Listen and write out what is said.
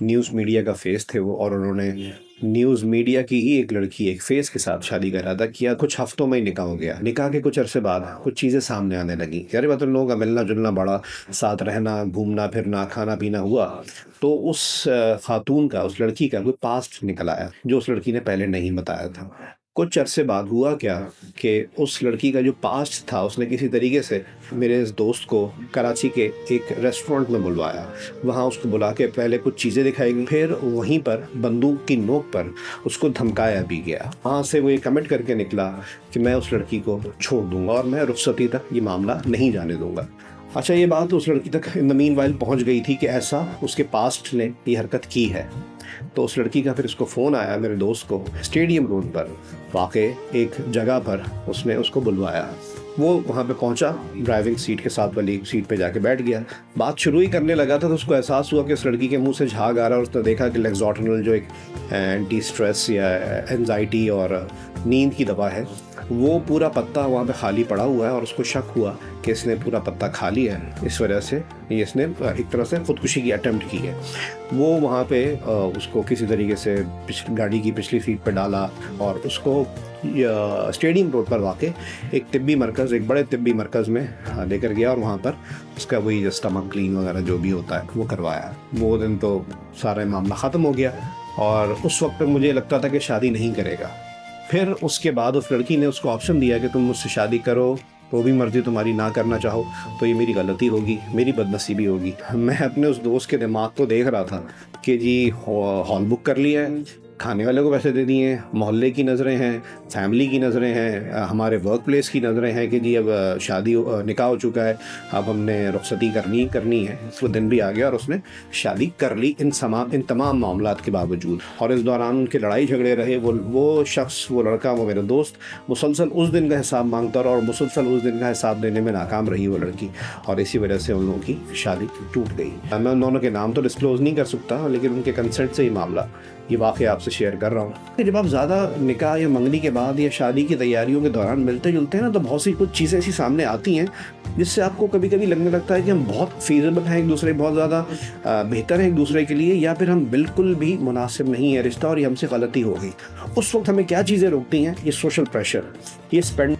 News media का face थे वो, और उन्होंने न्यूज़ मीडिया की ही एक लड़की एक फेस के साथ शादी का इरादा किया। कुछ हफ्तों में ही निकाह हो गया। निकाह के कुछ अरसे बाद कुछ चीज़ें सामने आने लगी। यार बात, उन लोगों का मिलना जुलना बड़ा, साथ रहना, घूमना फिरना, खाना पीना हुआ। तो उस खातून का, उस लड़की का कोई पास्ट निकल आया जो उस लड़की ने पहले नहीं बताया था। कुछ अरसे बाद हुआ क्या कि उस लड़की का जो पास्ट था, उसने किसी तरीके से मेरे इस दोस्त को कराची के एक रेस्टोरेंट में बुलवाया। वहाँ उसको बुला के पहले कुछ चीज़ें दिखाई गई, फिर वहीं पर बंदूक की नोक पर उसको धमकाया भी गया। वहाँ से वो ये कमिट करके निकला कि मैं उस लड़की को छोड़ दूंगा और मैं रुखसती तक ये मामला नहीं जाने दूंगा। अच्छा, ये बात उस लड़की तक इन द मीनवाइल पहुँच गई थी कि ऐसा उसके पास्ट ने ये हरकत की है। तो उस लड़की का फिर उसको फ़ोन आया, मेरे दोस्त को, स्टेडियम रोड पर वाक़ई एक जगह पर उसने उसको बुलवाया। वो वहाँ पे पहुँचा, ड्राइविंग सीट के साथ वाली सीट पे जाके बैठ गया। बात शुरू ही करने लगा था तो उसको एहसास हुआ कि उस लड़की के मुंह से झाग आ रहा है, और उसने देखा कि लेक्सोटनिल जो एक एंटी स्ट्रेस या एंजाइटी और नींद की दवा है, वो पूरा पत्ता वहाँ पे खाली पड़ा हुआ है, और उसको शक हुआ कि इसने पूरा पत्ता खा लिया है, इस वजह से ये इसने एक तरह से ख़ुदकुशी की अटेम्प्ट की है। वो वहाँ पे उसको किसी तरीके से गाड़ी की पिछली सीट पे डाला और उसको स्टेडियम रोड पर वाक़ई एक तिब्बी मरकज़, एक बड़े तिब्बी मरकज़ में लेकर गया, और वहाँ पर उसका वही स्टमक क्लीन वगैरह जो भी होता है वो करवाया। वो दिन तो सारा मामला ख़त्म हो गया, और उस वक्त पे मुझे लगता था कि शादी नहीं करेगा। फिर उसके बाद उस लड़की ने उसको ऑप्शन दिया कि तुम मुझसे शादी करो, तो भी मर्ज़ी तुम्हारी, ना करना चाहो तो ये मेरी गलती होगी, मेरी बदनसीबी होगी। मैं अपने उस दोस्त के दिमाग को देख रहा था कि जी हॉल बुक कर लिया है, खाने वाले को पैसे दे दिए, मोहल्ले की नज़रें हैं, फैमिली की नज़रें हैं, हमारे वर्क प्लेस की नज़रें हैं कि जी अब शादी निकाह हो चुका है, अब हमने रुखसती करनी है। वो दिन भी आ गया और उसने शादी कर ली इन तमाम मामलात के बावजूद। और इस दौरान उनके लड़ाई झगड़े रहे। वो शख्स, वो लड़का, वो मेरा दोस्त मुसलसल उस दिन का हिसाब मांगता रहा, और मुसलसल उस दिन का हिसाब देने में नाकाम रही वो लड़की, और इसी वजह से उन लोगों की शादी टूट गई। मैं उन दोनों के नाम तो डिस्क्लोज़ नहीं कर सकता, लेकिन उनके कंसेंट से ही मामला ये वाक़ई आपसे शेयर कर रहा हूँ। जब आप ज़्यादा निकाह या मंगनी के बाद या शादी की तैयारियों के दौरान मिलते जुलते हैं ना, तो बहुत सी कुछ चीज़ें ऐसी सामने आती हैं जिससे आपको कभी कभी लगने लगता है कि हम बहुत फीज़ेबल हैं एक दूसरे, बहुत ज़्यादा बेहतर हैं एक दूसरे के लिए, या फिर हम बिल्कुल भी मुनासिब नहीं है रिश्ता और ये हमसे गलती हो गई। उस वक्त हमें क्या चीज़ें रोकती हैं? ये सोशल प्रेशर, ये स्पेंड